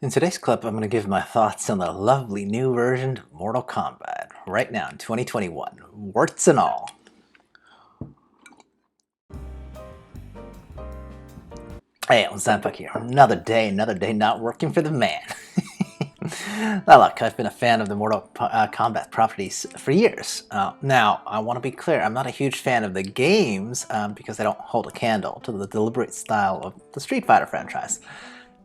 In today's clip, I'm going to give my thoughts on the lovely new version of Mortal Kombat, right now in 2021, warts and all. Hey, XenPuck here. Another day not working for the man. Now look, I've been a fan of the Mortal Kombat properties for years. Now, I want to be clear, I'm not a huge fan of the games because they don't hold a candle to the deliberate style of the Street Fighter franchise.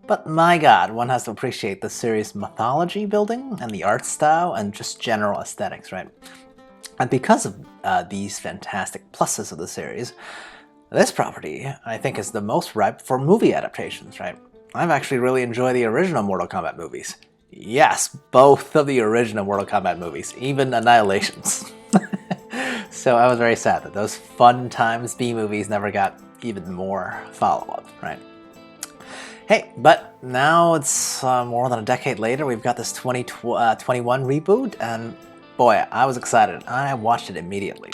But my god, one has to appreciate the series' mythology building and the art style and just general aesthetics, right? And because of these fantastic pluses of the series, this property, I think, is the most ripe for movie adaptations, right? I've actually really enjoyed the original Mortal Kombat movies. Yes, both of the original Mortal Kombat movies, even Annihilations. So I was very sad that those fun times B movies never got even more follow-up, right? Hey, but now it's more than a decade later, we've got this 2021 reboot, and boy, I was excited. I watched it immediately.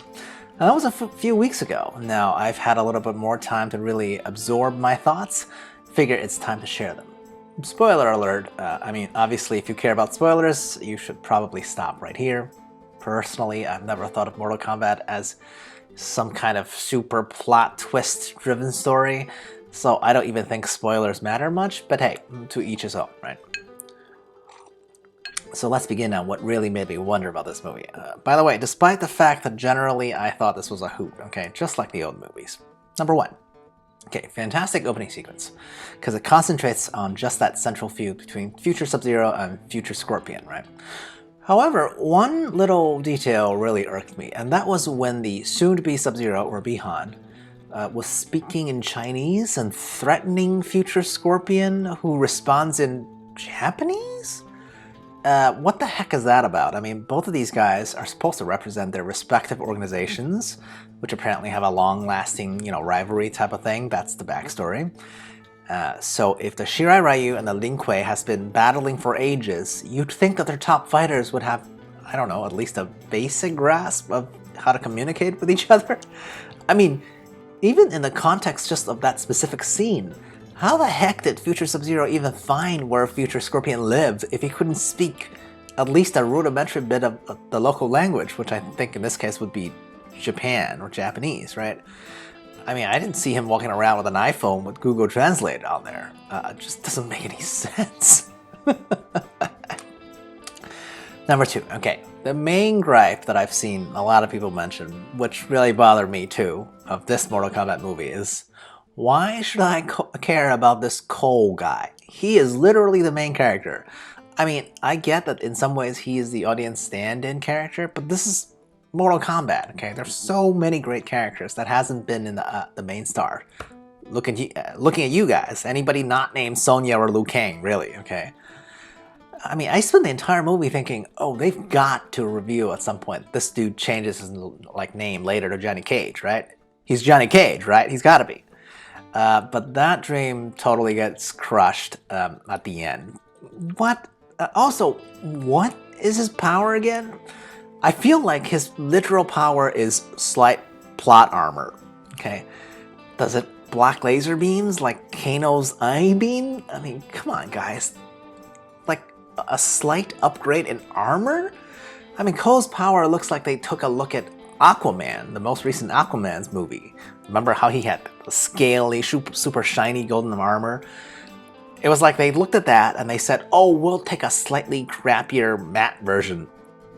That was a few weeks ago. Now, I've had a little bit more time to really absorb my thoughts. Figure it's time to share them. Spoiler alert, I mean, obviously, if you care about spoilers, you should probably stop right here. Personally, I've never thought of Mortal Kombat as some kind of super plot twist-driven story. So I don't even think spoilers matter much, but hey, to each his own, right? So let's begin on what really made me wonder about this movie. By the way, despite the fact that generally I thought this was a hoot, okay, just like the old movies. Number one, okay, fantastic opening sequence, because it concentrates on just that central feud between future Sub-Zero and future Scorpion, right? However, one little detail really irked me, and that was when the soon-to-be Sub-Zero, or Bihan, was speaking in Chinese and threatening future Scorpion, who responds in Japanese? What the heck is that about? I mean, both of these guys are supposed to represent their respective organizations, which apparently have a long-lasting, rivalry type of thing. That's the backstory. So if the Shirai Ryu and the Lin Kuei has been battling for ages, you'd think that their top fighters would have, I don't know, at least a basic grasp of how to communicate with each other. I mean, even in the context just of that specific scene, how the heck did future Sub-Zero even find where future Scorpion lived if he couldn't speak at least a rudimentary bit of the local language, which I think in this case would be Japan or Japanese, right? I mean, I didn't see him walking around with an iPhone with Google Translate on there. It just doesn't make any sense. Number two, okay, the main gripe that I've seen a lot of people mention, which really bothered me too, of this Mortal Kombat movie is, why should I care about this Cole guy? He is literally the main character. I mean, I get that in some ways he is the audience stand-in character, but this is Mortal Kombat, okay? There's so many great characters that hasn't been in the main star. Looking at you guys, anybody not named Sonya or Liu Kang, really, okay? I mean, I spent the entire movie thinking, oh, they've got to reveal at some point this dude changes his name later to Johnny Cage, right? He's Johnny Cage, right? He's got to be. But that dream totally gets crushed at the end. What? Also, what is his power again? I feel like his literal power is slight plot armor, okay? Does it block laser beams like Kano's eye beam? I mean, come on, guys. Like, a slight upgrade in armor? I mean, Cole's power looks like they took a look at Aquaman, the most recent Aquaman's movie. Remember how he had the scaly, super shiny golden armor? It was like they looked at that and they said, oh, we'll take a slightly crappier matte version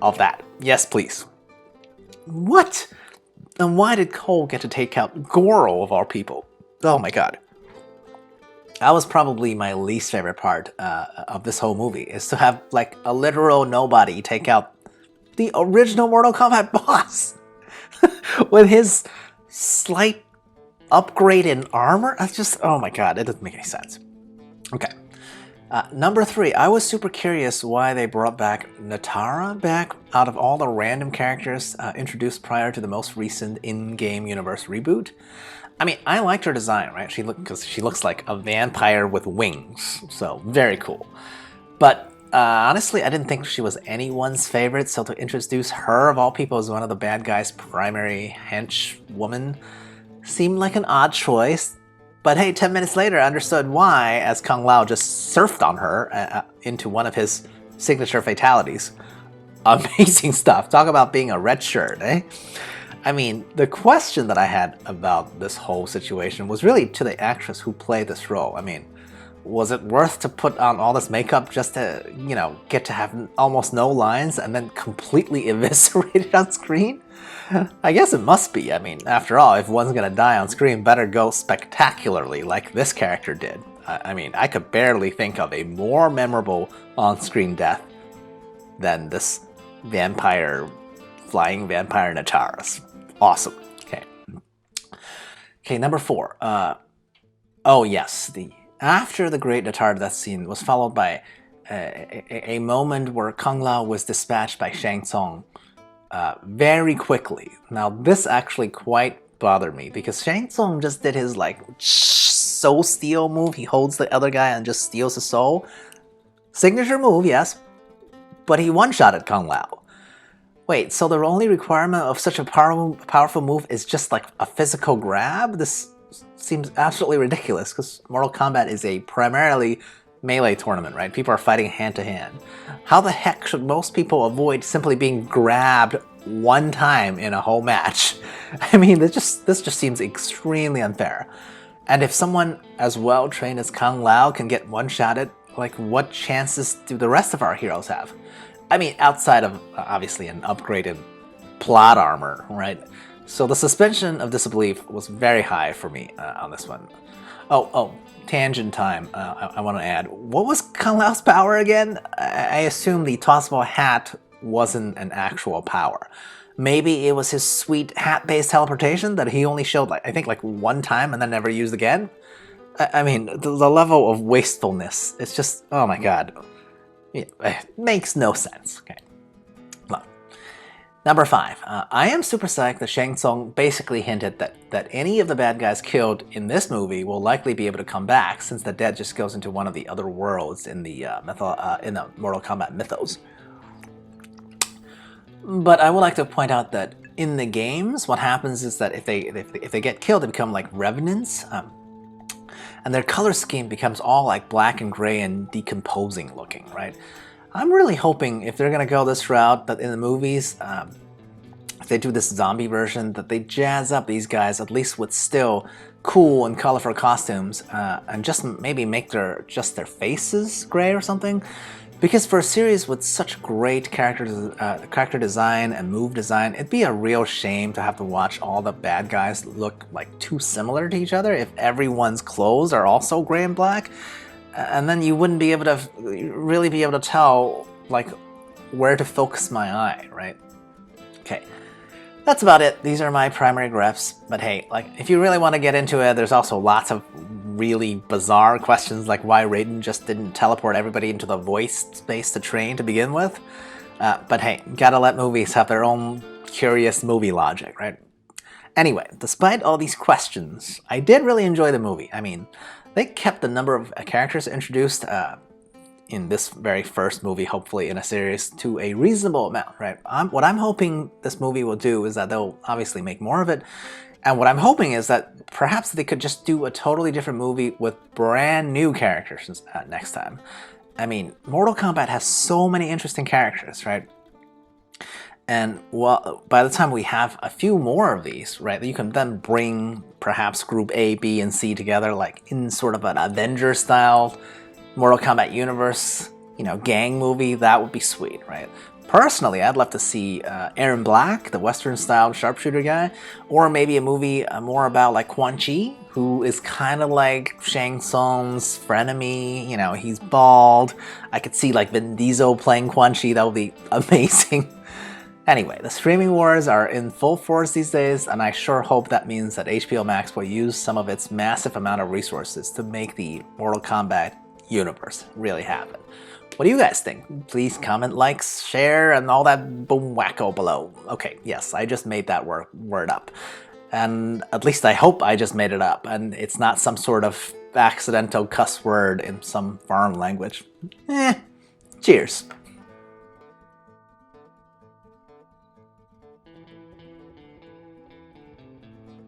of that. Yes, please. What? And why did Cole get to take out Goro of all people? Oh my god. That was probably my least favorite part of this whole movie, is to have like a literal nobody take out the original Mortal Kombat boss with his slight upgrade in armor. That's just, oh my god, it doesn't make any sense. Okay. Number three, I was super curious why they brought back Natara back out of all the random characters introduced prior to the most recent in-game universe reboot. I mean, I liked her design, right? Because she looks like a vampire with wings, so very cool. But honestly, I didn't think she was anyone's favorite, so to introduce her, of all people, as one of the bad guys' primary henchwoman seemed like an odd choice. But hey, 10 minutes later, I understood why, as Kung Lao just surfed on her into one of his signature fatalities. Amazing stuff. Talk about being a red shirt, eh? I mean, the question that I had about this whole situation was really to the actress who played this role. I mean, was it worth to put on all this makeup just to, you know, get to have almost no lines and then completely eviscerated on screen? I guess it must be. I mean, after all, if one's gonna die on screen, better go spectacularly like this character did. I mean, I could barely think of a more memorable on-screen death than this flying vampire Nataras. Awesome. Okay, number 4. Oh yes, after the great Natara death scene was followed by a moment where Kung Lao was dispatched by Shang Tsung very quickly. Now this actually quite bothered me because Shang Tsung just did his like soul steal move. He holds the other guy and just steals his soul. Signature move, yes, but he one-shotted Kung Lao. Wait, so the only requirement of such a powerful move is just like a physical grab? This seems absolutely ridiculous because Mortal Kombat is a primarily melee tournament, right? People are fighting hand to hand. How the heck should most people avoid simply being grabbed one time in a whole match? I mean, this just seems extremely unfair. And if someone as well trained as Kung Lao can get one-shotted, like what chances do the rest of our heroes have? I mean, outside of, obviously, an upgraded plot armor, right? So the suspension of disbelief was very high for me on this one. Oh, tangent time, I want to add. What was Kung Lao's power again? I assume the tossable hat wasn't an actual power. Maybe it was his sweet hat-based teleportation that he only showed, like I think, like one time and then never used again? I mean, the level of wastefulness, it's just, oh my god. It makes no sense. Okay. Look. Number 5. I am super psyched that Shang Tsung basically hinted that any of the bad guys killed in this movie will likely be able to come back, since the dead just goes into one of the other worlds in the Mortal Kombat mythos. But I would like to point out that in the games, what happens is that if they get killed, they become like revenants. And their color scheme becomes all like black and gray and decomposing looking, right? I'm really hoping if they're gonna go this route, that in the movies, if they do this zombie version, that they jazz up these guys at least with still cool and colorful costumes, and just maybe make their faces gray or something. Because for a series with such great character design and move design, it'd be a real shame to have to watch all the bad guys look like too similar to each other if everyone's clothes are also gray and black. And then you wouldn't be able to really be able to tell like where to focus my eye, right? Okay, that's about it. These are my primary gripes. But hey, like if you really want to get into it, there's also lots of really bizarre questions like why Raiden just didn't teleport everybody into the voice space to train to begin with. But hey, gotta let movies have their own curious movie logic, right? Anyway, despite all these questions, I did really enjoy the movie. I mean, they kept the number of characters introduced in this very first movie, hopefully in a series, to a reasonable amount, right? What I'm hoping this movie will do is that they'll obviously make more of it. And what I'm hoping is that perhaps they could just do a totally different movie with brand new characters next time. I mean, Mortal Kombat has so many interesting characters, right? And well, by the time we have a few more of these, right, you can then bring perhaps Group A, B, and C together, like in sort of an Avenger-style Mortal Kombat universe, you know, gang movie. That would be sweet, right? Personally, I'd love to see Aaron Black, the Western-style sharpshooter guy, or maybe a movie more about like Quan Chi, who is kind of like Shang Tsung's frenemy. You know, he's bald. I could see like Vin Diesel playing Quan Chi. That would be amazing. Anyway, the streaming wars are in full force these days, and I sure hope that means that HBO Max will use some of its massive amount of resources to make the Mortal Kombat universe really happen. What do you guys think? Please comment, like, share, and all that boom wacko below. Okay, yes, I just made that word up. And at least I hope I just made it up, and it's not some sort of accidental cuss word in some foreign language. Cheers.